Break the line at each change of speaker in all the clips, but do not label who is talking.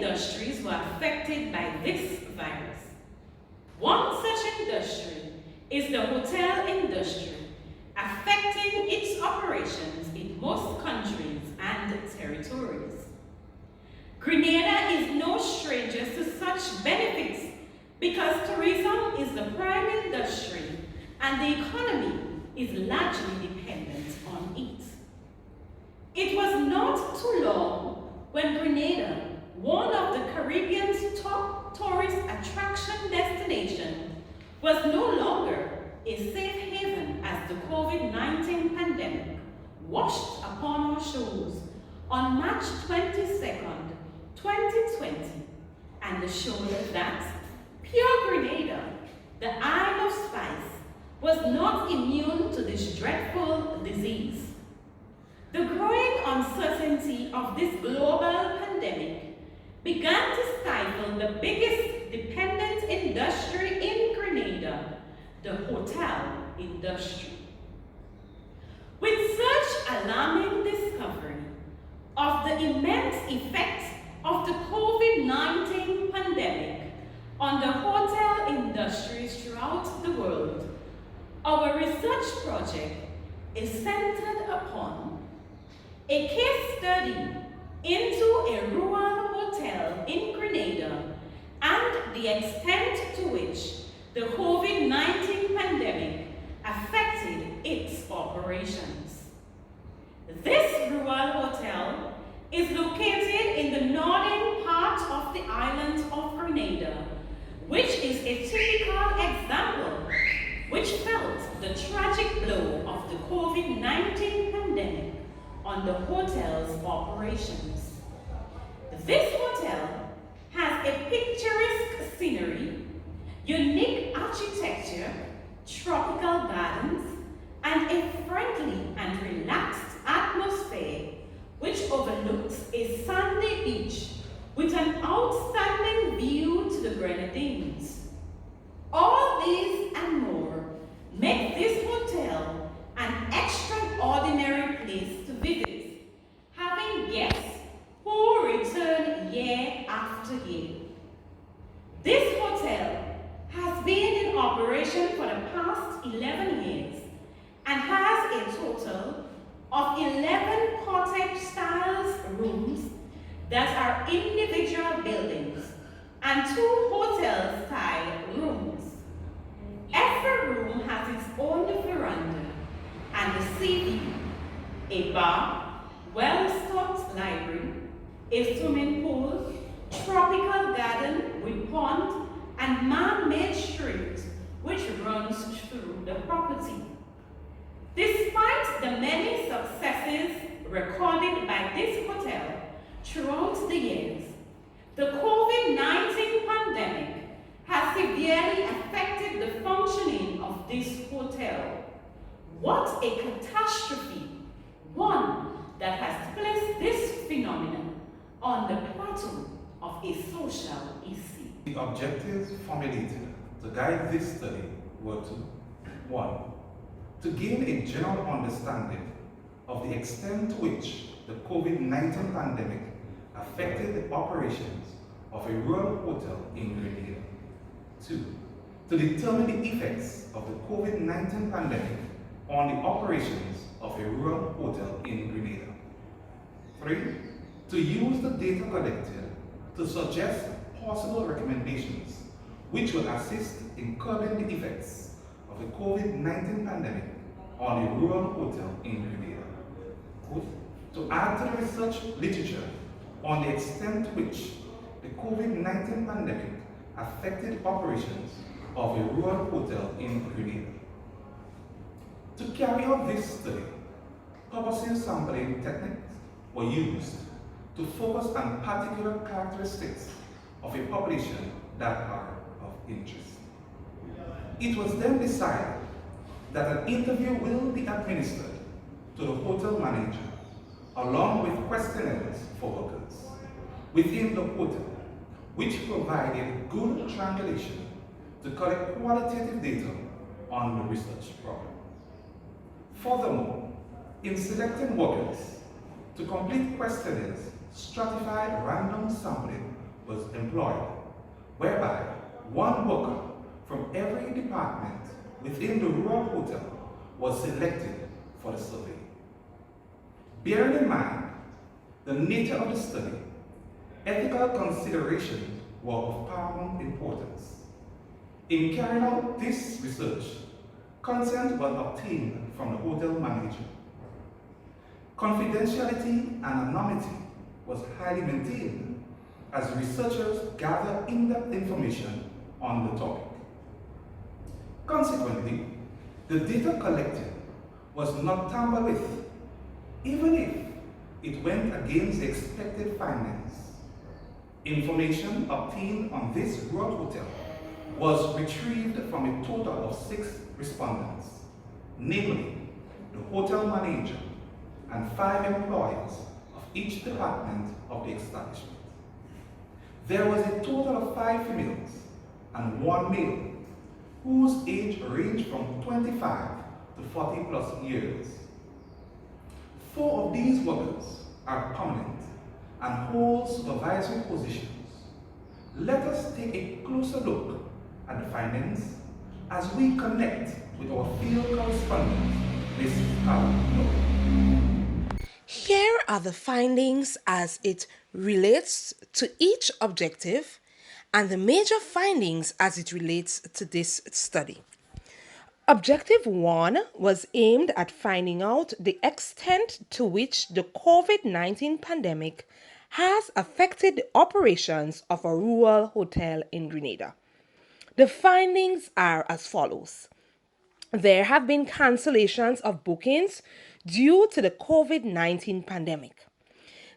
industries were affected by this virus. One such industry is the hotel industry, affecting its operations in most countries and territories. Grenada is no stranger to such benefits because tourism is the prime industry and the economy is largely dependent on it. It was not too long when Grenada, one of the Caribbean's top tourist attraction destinations, was no longer a safe haven as the COVID-19 pandemic washed upon our shores on March 22nd, 2020, and showed that pure Grenada, the Isle of Spice, was not immune to this dreadful disease. The growing uncertainty of this global pandemic began to stifle the biggest dependent industry in Grenada, the hotel industry. With such alarming discovery of the immense effects of the COVID-19 pandemic on the hotel industries throughout the world, our research project is centered upon a case study into a rural hotel in Grenada and the extent to which the COVID-19 pandemic affected its operations. This rural hotel is located in the northern part of the island of Grenada, which is a typical example which felt the tragic blow of the COVID-19 pandemic on the hotel's operations. This hotel has a picturesque scenery, unique architecture, tropical gardens, and a friendly and relaxed atmosphere which overlooks a sandy beach with an outstanding view to the Grenadines. All these and more make this hotel an extraordinary place to visit, having guests who return year after year. This hotel has been in operation for the past 11 years and has a total of 11 cottage-style rooms that are individual buildings and 2 hotel-style rooms. Every room has its own veranda and a sea view, a bar, well-stocked library, a swimming pool, tropical garden with pond, and man-made street which runs through the property. Despite the many successes recorded by this hotel throughout the years, the COVID-19 pandemic has severely affected the functioning of this hotel. What a catastrophe, one that has placed this phenomenon on the plateau of a social issue.
The objectives formulated to guide this study were to 1. To gain a general understanding of the extent to which the COVID-19 pandemic affected the operations of a rural hotel in Grenada. 2. To determine the effects of the COVID-19 pandemic on the operations of a rural hotel in Grenada. 3. To use the data collected to suggest possible recommendations which will assist in curbing the effects of the COVID-19 pandemic on a rural hotel in Grenada. To add to the research literature on the extent to which the COVID-19 pandemic affected operations of a rural hotel in Grenada. To carry out this study, purposive sampling techniques were used to focus on particular characteristics of a population that are of interest. It was then decided that an interview will be administered to the hotel manager along with questionnaires for workers within the hotel, which provided good triangulation to collect qualitative data on the research problem. Furthermore, in selecting workers to complete questionnaires, stratified random sampling was employed, whereby one worker from every department within the rural hotel was selected for the survey. Bearing in mind the nature of the study, ethical considerations were of paramount importance. In carrying out this research, consent was obtained from the hotel manager. Confidentiality and anonymity was highly maintained as researchers gathered in-depth information on the topic. Consequently, the data collected was not tampered with, even if it went against the expected findings. Information obtained on this rural hotel was retrieved from a total of 6 respondents, namely the hotel manager and 5 employees of each department of the establishment. There was a total of 5 females and 1 male, whose age ranged from 25 to 40 plus years. 4 of these workers are permanent and hold supervisory positions. Let us take a closer look at the findings as we connect with our field correspondent, Ms. Carol.
Here are the findings as it relates to each objective and the major findings as it relates to this study. Objective 1 was aimed at finding out the extent to which the COVID-19 pandemic has affected the operations of a rural hotel in Grenada. The findings are as follows. There have been cancellations of bookings due to the COVID-19 pandemic.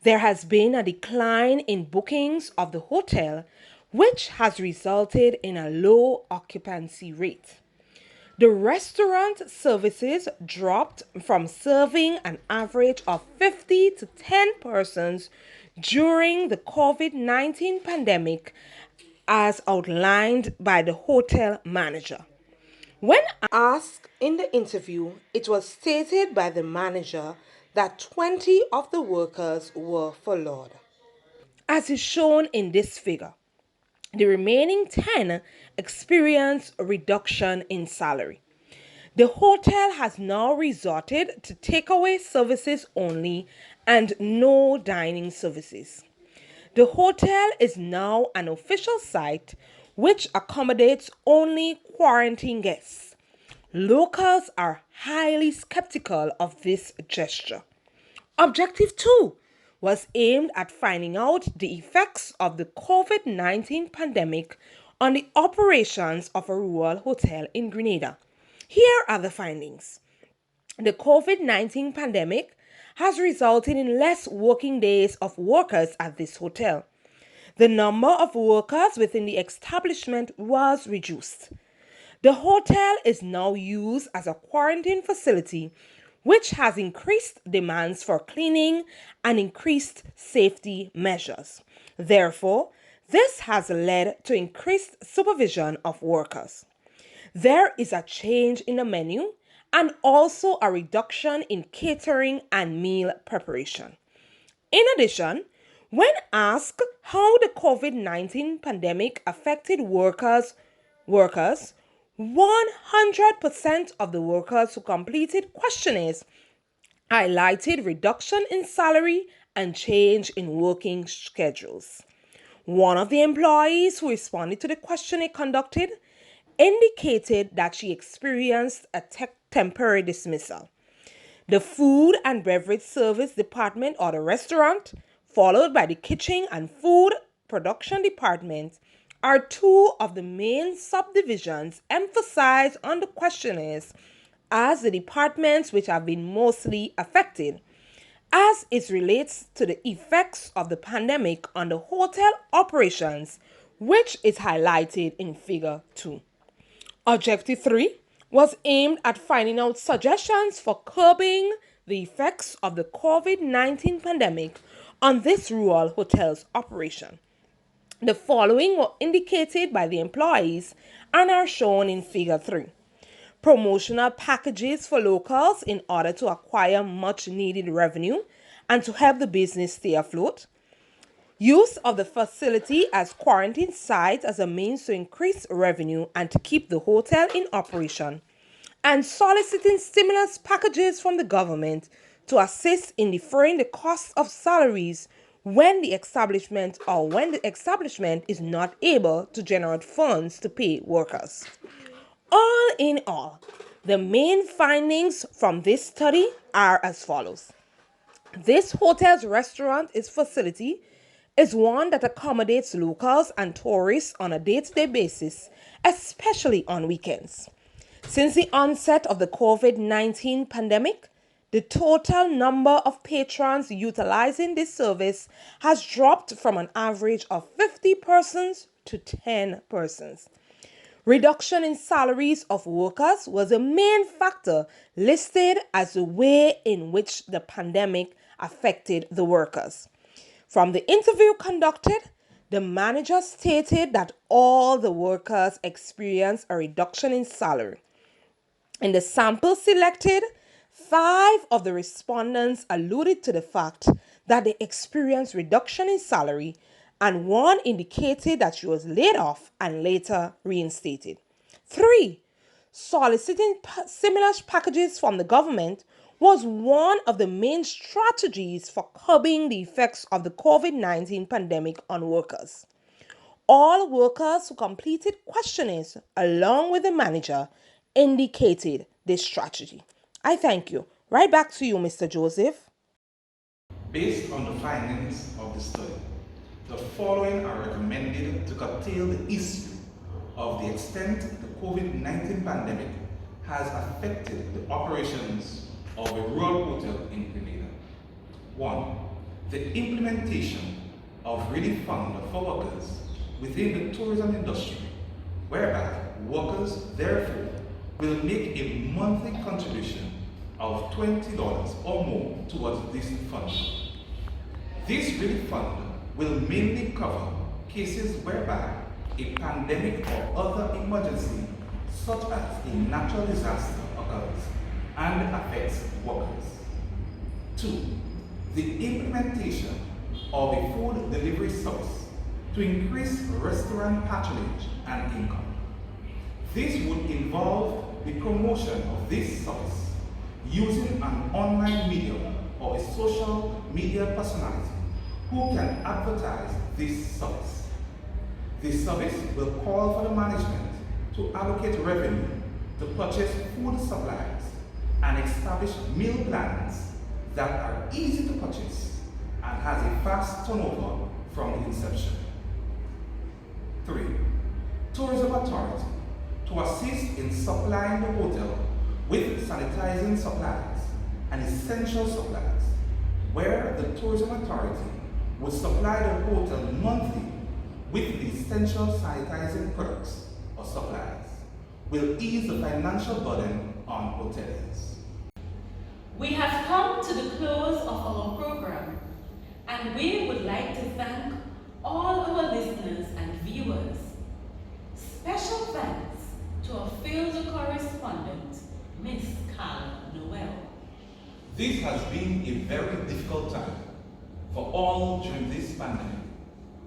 There has been a decline in bookings of the hotel, which has resulted in a low occupancy rate. The restaurant services dropped from serving an average of 50 to 10 persons during the COVID-19 pandemic, as outlined by the hotel manager. When asked in the interview, it was stated by the manager that 20 of the workers were furloughed. As is shown in this figure, the remaining 10 experienced a reduction in salary. The hotel has now resorted to takeaway services only and no dining services. The hotel is now an official site which accommodates only quarantine guests. Locals are highly skeptical of this gesture. Objective 2 was aimed at finding out the effects of the COVID-19 pandemic on the operations of a rural hotel in Grenada. Here are the findings. The COVID-19 pandemic has resulted in less working days of workers at this hotel. The number of workers within the establishment was reduced. The hotel is now used as a quarantine facility, which has increased demands for cleaning and increased safety measures. Therefore, this has led to increased supervision of workers. There is a change in the menu and also a reduction in catering and meal preparation. In addition, when asked how the COVID-19 pandemic affected workers, 100% of the workers who completed questionnaires highlighted reduction in salary and change in working schedules. One of the employees who responded to the questionnaire conducted indicated that she experienced a temporary dismissal. The food and beverage service department or the restaurant, followed by the kitchen and food production department, are 2 of the main subdivisions emphasized on the questionnaires as the departments which have been mostly affected, as it relates to the effects of the pandemic on the hotel operations, which is highlighted in figure 2. Objective 3 was aimed at finding out suggestions for curbing the effects of the COVID-19 pandemic on this rural hotel's operation. The following were indicated by the employees and are shown in figure 3. Promotional packages for locals in order to acquire much needed revenue and to help the business stay afloat. use of the facility as quarantine site as a means to increase revenue and to keep the hotel in operation, and soliciting stimulus packages from the government to assist in defraying the cost of salaries when the establishment is not able to generate funds to pay workers. All in all, the main findings from this study are as follows. This hotel's restaurant facility is one that accommodates locals and tourists on a day-to-day basis, especially on weekends. Since the onset of the COVID-19 pandemic, the total number of patrons utilizing this service has dropped from an average of 50 persons to 10 persons. Reduction in salaries of workers was a main factor listed as the way in which the pandemic affected the workers. From the interview conducted, the manager stated that all the workers experienced a reduction in salary. In the sample selected, 5 of the respondents alluded to the fact that they experienced reduction in salary, and 1 indicated that she was laid off and later reinstated. 3. Soliciting stimulus packages from the government was one of the main strategies for curbing the effects of the COVID-19 pandemic on workers. All workers who completed questionnaires along with the manager indicated this strategy. I thank you. Right back to you, Mr. Joseph.
Based on the findings of the study, the following are recommended to curtail the issue of the extent the COVID-19 pandemic has affected the operations of a rural hotel in Grenada. 1. The implementation of relief fund for workers within the tourism industry, whereby workers therefore will make a monthly contribution of $20 or more towards this fund. This relief fund will mainly cover cases whereby a pandemic or other emergency such as a natural disaster occurs and affects workers. 2. The implementation of a food delivery service to increase restaurant patronage and income. This would involve the promotion of this service using an online medium or a social media personality who can advertise this service. This service will call for the management to allocate revenue to purchase food supplies and establish meal plans that are easy to purchase and has a fast turnover from inception. 3. Tourism Authority to assist in supplying the hotel with sanitizing supplies and essential supplies, where the Tourism Authority would supply the hotel monthly with the essential sanitizing products or supplies, will ease the financial burden on hoteliers.
We have come to the close of our program, and we would like to thank all our listeners and viewers. Special thanks to our field correspondent, Miss Carla Noel.
This has been a very difficult time for all during this pandemic,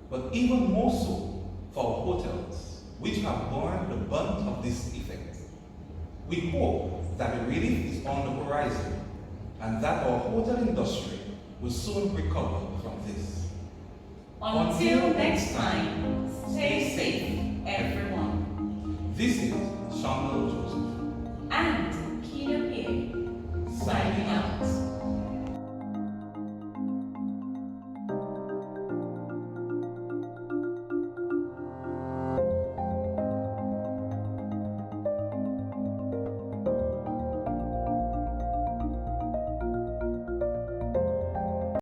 but even more so for our hotels, which have borne the brunt of this effect. We hope that a relief is on the horizon and that our hotel industry will soon recover from this.
Until next time, stay safe, everyone.
This is Shangal Joseph
And Kina Pierre,
signing
signing out.